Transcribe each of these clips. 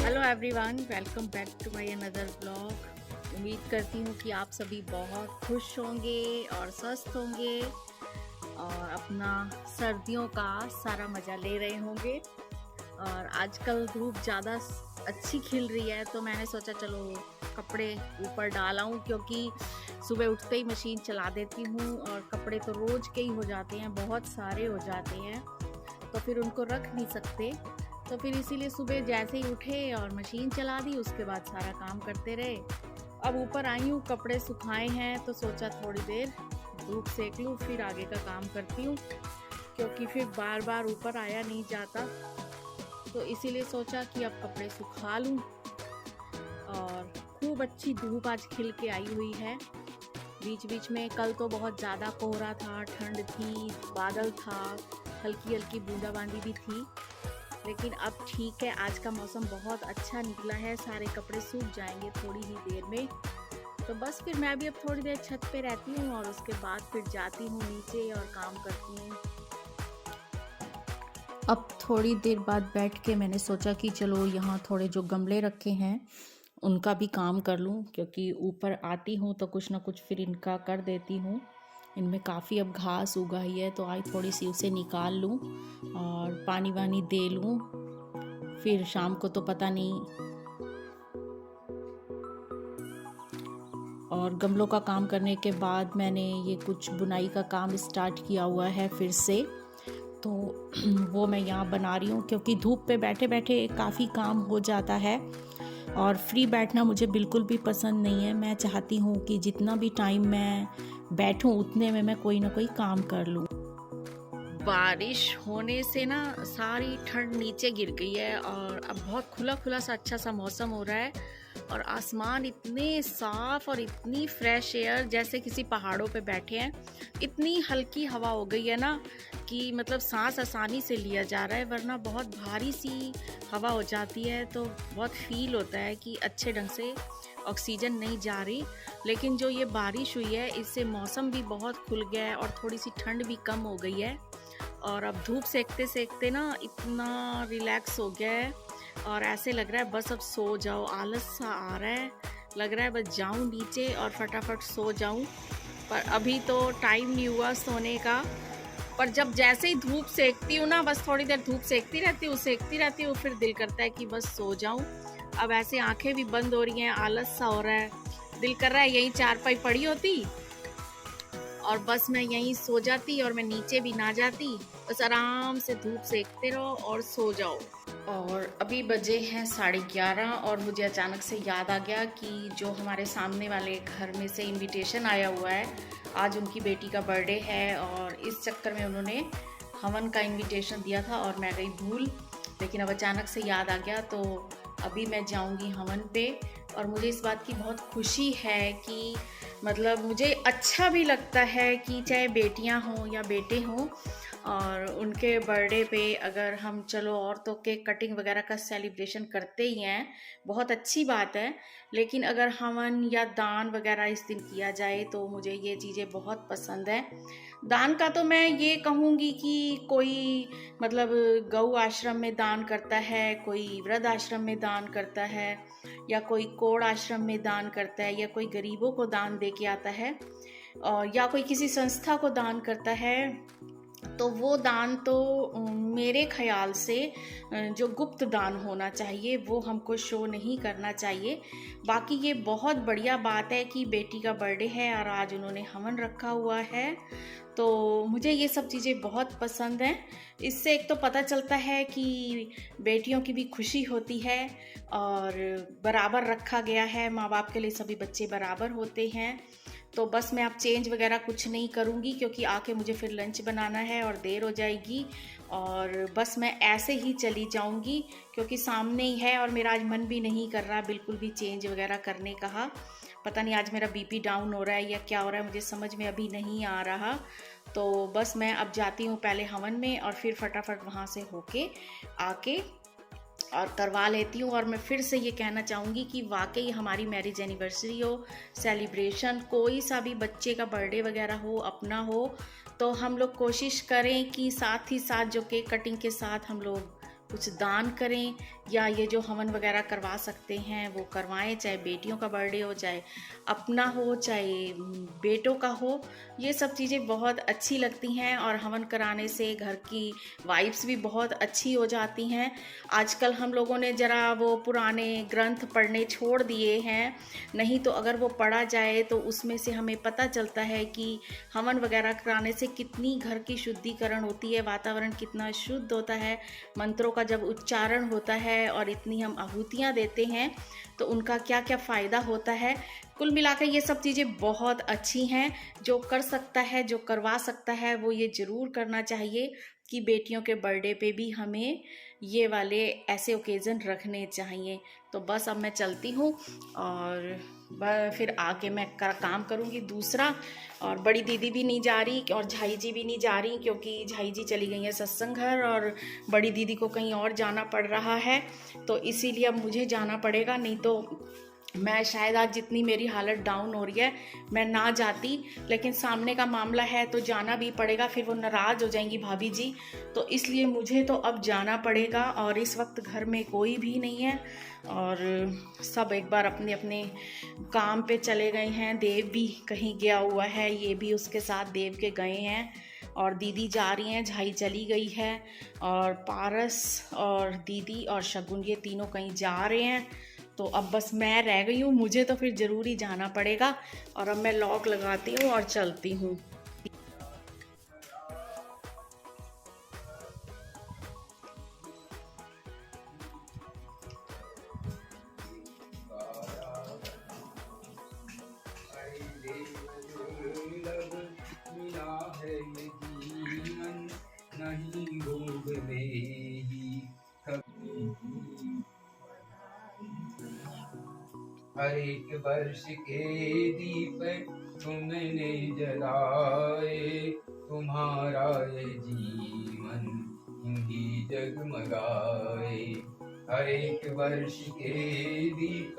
Hello everyone, welcome back to my another blog. उम्मीद करती हूँ कि आप सभी बहुत खुश होंगे और स्वस्थ होंगे और अपना सर्दियों का सारा मज़ा ले रहे होंगे। और आजकल धूप ज़्यादा अच्छी खिल रही है, तो मैंने सोचा चलो कपड़े ऊपर डालाऊँ, क्योंकि सुबह उठते ही मशीन चला देती हूँ और कपड़े तो रोज़ के ही हो जाते हैं, बहुत सारे हो जाते हैं, तो फिर उनको रख नहीं सकते। तो फिर इसीलिए सुबह जैसे ही उठे और मशीन चला दी, उसके बाद सारा काम करते रहे। अब ऊपर आई हूँ, कपड़े सुखाए हैं, तो सोचा थोड़ी देर धूप सेक लूँ, फिर आगे का काम करती हूँ, क्योंकि फिर बार बार ऊपर आया नहीं जाता। तो इसीलिए सोचा कि अब कपड़े सुखा लूँ। और खूब अच्छी धूप आज खिल के आई हुई है। बीच बीच में कल तो बहुत ज़्यादा कोहरा था, ठंड थी, बादल था, हल्की हल्की बूंदाबांदी भी थी, लेकिन अब ठीक है। आज का मौसम बहुत अच्छा निकला है, सारे कपड़े सूख जाएंगे थोड़ी ही देर में। तो बस फिर मैं भी अब थोड़ी देर छत पे रहती हूँ और उसके बाद फिर जाती हूँ नीचे और काम करती हूँ। अब थोड़ी देर बाद बैठ के मैंने सोचा कि चलो यहाँ थोड़े जो गमले रखे हैं उनका भी काम कर लूँ, क्योंकि ऊपर आती हूँ तो कुछ ना कुछ फिर इनका कर देती हूँ। इनमें काफ़ी अब घास उग गई है, तो आज थोड़ी सी उसे निकाल लूँ और पानी वानी दे लूँ, फिर शाम को तो पता नहीं। और गमलों का काम करने के बाद मैंने ये कुछ बुनाई का काम स्टार्ट किया हुआ है फिर से, तो वो मैं यहाँ बना रही हूँ, क्योंकि धूप पे बैठे बैठे काफ़ी काम हो जाता है और फ्री बैठना मुझे बिल्कुल भी पसंद नहीं है। मैं चाहती हूँ कि जितना भी टाइम मैं बैठूँ उतने में मैं कोई ना कोई काम कर लूँ। बारिश होने से ना सारी ठंड नीचे गिर गई है और अब बहुत खुला खुला सा अच्छा सा मौसम हो रहा है और आसमान इतने साफ और इतनी फ्रेश एयर, जैसे किसी पहाड़ों पे बैठे हैं। इतनी हल्की हवा हो गई है ना कि मतलब सांस आसानी से लिया जा रहा है, वरना बहुत भारी सी हवा हो जाती है तो बहुत फील होता है कि अच्छे ढंग से ऑक्सीजन नहीं जा रही। लेकिन जो ये बारिश हुई है, इससे मौसम भी बहुत खुल गया है और थोड़ी सी ठंड भी कम हो गई है। और अब धूप सेकते सेकते ना इतना रिलैक्स हो गया है और ऐसे लग रहा है बस अब सो जाओ। आलस सा आ रहा है, लग रहा है बस जाऊं नीचे और फटाफट सो जाऊं, पर अभी तो टाइम नहीं हुआ सोने का। पर जब जैसे ही धूप सेकती हूँ ना, बस थोड़ी देर धूप सेकती रहती हूँ, फिर दिल करता है कि बस सो जाऊं। अब ऐसे आंखें भी बंद हो रही हैं, आलस सा हो रहा है, दिल कर रहा है यहीं चारपाई पड़ी होती और बस मैं यहीं सो जाती और मैं नीचे भी ना जाती, बस आराम से धूप सेकते रहो और सो जाओ। और अभी बजे हैं 11:30 और मुझे अचानक से याद आ गया कि जो हमारे सामने वाले घर में से इनविटेशन आया हुआ है, आज उनकी बेटी का बर्थडे है और इस चक्कर में उन्होंने हवन का इनविटेशन दिया था और मैं गई भूल। लेकिन अब अचानक से याद आ गया, तो अभी मैं जाऊंगी हवन पे। और मुझे इस बात की बहुत खुशी है कि मतलब मुझे अच्छा भी लगता है कि चाहे बेटियां हों या बेटे हों, और उनके बर्थडे पे अगर हम चलो और तो केक कटिंग वगैरह का सेलिब्रेशन करते ही हैं, बहुत अच्छी बात है, लेकिन अगर हवन या दान वगैरह इस दिन किया जाए तो मुझे ये चीज़ें बहुत पसंद है। दान का तो मैं ये कहूँगी कि कोई मतलब गौ आश्रम में दान करता है, कोई वृद्ध आश्रम में दान करता है, या कोई कोढ़ आश्रम में दान करता है, या कोई गरीबों को दान दे के आता है, और या कोई किसी संस्था को दान करता है, तो वो दान तो मेरे ख्याल से जो गुप्त दान होना चाहिए वो हमको शो नहीं करना चाहिए। बाकी ये बहुत बढ़िया बात है कि बेटी का बर्थडे है और आज उन्होंने हवन रखा हुआ है, तो मुझे ये सब चीज़ें बहुत पसंद हैं। इससे एक तो पता चलता है कि बेटियों की भी खुशी होती है और बराबर रखा गया है, माँ बाप के लिए सभी बच्चे बराबर होते हैं। तो बस मैं अब चेंज वगैरह कुछ नहीं करूँगी, क्योंकि आके मुझे फिर लंच बनाना है और देर हो जाएगी, और बस मैं ऐसे ही चली जाऊँगी क्योंकि सामने ही है और मेरा आज मन भी नहीं कर रहा बिल्कुल भी चेंज वगैरह करने का। पता नहीं आज मेरा बीपी डाउन हो रहा है या क्या हो रहा है, मुझे समझ में अभी नहीं आ रहा। तो बस मैं अब जाती हूँ पहले हवन में और फिर फटाफट वहाँ से होके आके और करवा लेती हूँ। और मैं फिर से ये कहना चाहूँगी कि वाकई हमारी मैरिज एनिवर्सरी हो, सेलिब्रेशन, कोई सा भी बच्चे का बर्थडे वगैरह हो, अपना हो, तो हम लोग कोशिश करें कि साथ ही साथ जो केक कटिंग के साथ हम लोग कुछ दान करें या ये जो हवन वगैरह करवा सकते हैं वो करवाएं, चाहे बेटियों का बर्थडे हो, चाहे अपना हो, चाहे बेटों का हो। ये सब चीज़ें बहुत अच्छी लगती हैं और हवन कराने से घर की वाइब्स भी बहुत अच्छी हो जाती हैं। आजकल हम लोगों ने ज़रा वो पुराने ग्रंथ पढ़ने छोड़ दिए हैं, नहीं तो अगर वो पढ़ा जाए तो उसमें से हमें पता चलता है कि हवन वगैरह कराने से कितनी घर की शुद्धिकरण होती है, वातावरण कितना शुद्ध होता है, मंत्रों का जब उच्चारण होता है और इतनी हम आहुतियाँ देते हैं तो उनका क्या क्या फ़ायदा होता है। कुल मिलाकर ये सब चीज़ें बहुत अच्छी हैं। जो कर सकता है, जो करवा सकता है, वो ये ज़रूर करना चाहिए कि बेटियों के बर्थडे पे भी हमें ये वाले ऐसे ओकेज़न रखने चाहिए। तो बस अब मैं चलती हूँ और फिर आके मैं काम करूँगी दूसरा। और बड़ी दीदी भी नहीं जा रही और झाई जी भी नहीं जा रही, क्योंकि झाई जी चली गई हैं सत्संग घर और बड़ी दीदी को कहीं और जाना पड़ रहा है, तो इसीलिए अब मुझे जाना पड़ेगा। नहीं तो मैं शायद आज जितनी मेरी हालत डाउन हो रही है मैं ना जाती, लेकिन सामने का मामला है तो जाना भी पड़ेगा, फिर वो नाराज़ हो जाएंगी भाभी जी, तो इसलिए मुझे तो अब जाना पड़ेगा। और इस वक्त घर में कोई भी नहीं है और सब एक बार अपने अपने काम पे चले गए हैं। देव भी कहीं गया हुआ है, ये भी उसके साथ देव के गए हैं और दीदी जा रही हैं, झाई चली गई है और पारस और दीदी और शगुन ये तीनों कहीं जा रहे हैं। तो अब बस मैं रह गई हूँ, मुझे तो फिर ज़रूरी जाना पड़ेगा। और अब मैं लॉक लगाती हूँ और चलती हूँ। हर एक वर्ष के दीप तुमने जलाए, तुम्हारा ये जीवन ही जगमगाए। हर एक वर्ष के दीप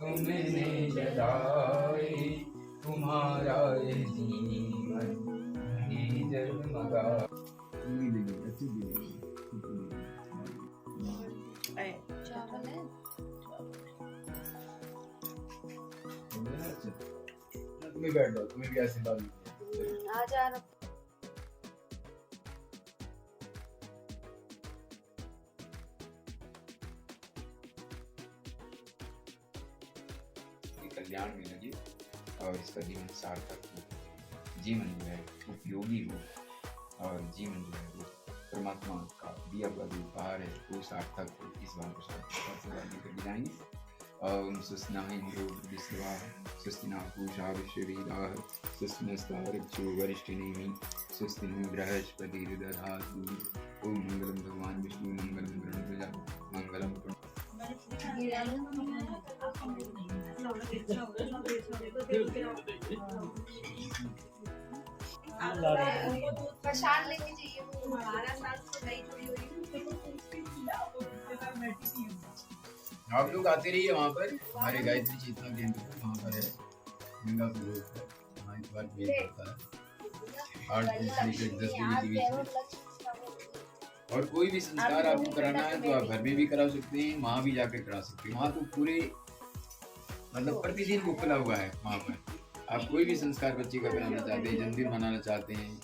तुमने जलाए, तुम्हारा ये जीवन ही जगमगाए। तुम्हें बैठ जाओ, तुम्हें भी ऐसे बात आ जा रहा। कल्याण में लगे और इसका जीवन सार्थक हो, जीवन जो है उपयोगी हो और जीवन जो है वो परमात्मा का दिया हुआ जो उपहार है वो सार्थक हो। इस बात को सार्थक कर दिलाएंगे। ओम सुस्नाहि इंद्रो विश्वाः स्वस्तिना पूषा विश्ववेदाः स्वस्तिनस्तार्क्ष्यो वरिष्ठनेमि स्वस्तिनो बृहस्पतिर्दधातु। ओम मंगलम भगवान विष्णु मंगलम गरुड़ध्वजा मंगलम प्रसाद लेके चाहिए वो हमारा साथ से नहीं जुड़ी हुई। आप लोग आते रहिए वहाँ पर, हमारे गायत्री चेतना केंद्र वहाँ पर है, गंगापुर वहाँ इस बार मेल करता है 8 से 10 बजे के बीच। और कोई भी संस्कार आपको कराना है तो आप घर में भी करा सकते हैं, वहाँ भी जाकर करा सकते हैं। वहाँ तो पूरे मतलब प्रतिदिन वो खुला हुआ है वहाँ पर। आप कोई भी संस्कार बच्चे का कराना चाहते हैं, जन्मदिन मनाना चाहते हैं,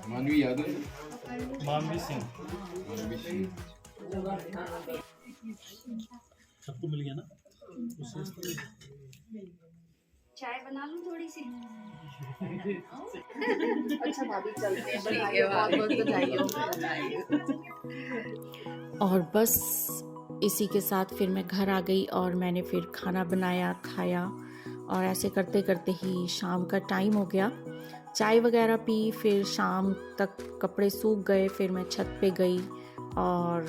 मानवी यादव, मानवी सिंह, सबको मिल गया ना। चाय बना लूं थोड़ी सी। अच्छा भाभी चलते हैं, बहुत बधाई। और बस इसी के साथ फिर मैं घर आ गई और मैंने फिर खाना बनाया, खाया और ऐसे करते करते ही शाम का टाइम हो गया। चाय वगैरह पी, फिर शाम तक कपड़े सूख गए। फिर मैं छत पे गई और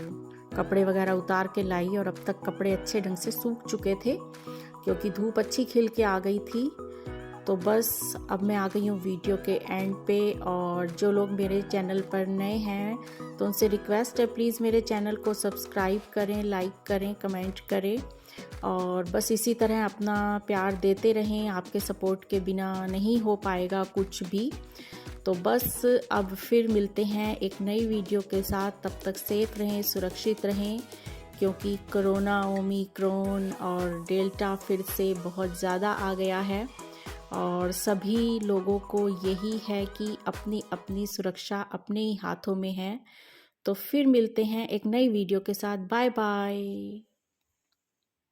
कपड़े वगैरह उतार के लाई और अब तक कपड़े अच्छे ढंग से सूख चुके थे क्योंकि धूप अच्छी खिल के आ गई थी। तो बस अब मैं आ गई हूँ वीडियो के एंड पे। और जो लोग मेरे चैनल पर नए हैं तो उनसे रिक्वेस्ट है प्लीज़ मेरे चैनल को सब्सक्राइब करें, लाइक करें, कमेंट करें और बस इसी तरह अपना प्यार देते रहें। आपके सपोर्ट के बिना नहीं हो पाएगा कुछ भी। तो बस अब फिर मिलते हैं एक नई वीडियो के साथ, तब तक सेफ रहें, सुरक्षित रहें, क्योंकि कोरोना, ओमिक्रॉन और डेल्टा फिर से बहुत ज़्यादा आ गया है और सभी लोगों को यही है कि अपनी अपनी सुरक्षा अपने ही हाथों में है। तो फिर मिलते हैं एक नई वीडियो के साथ। Bye bye.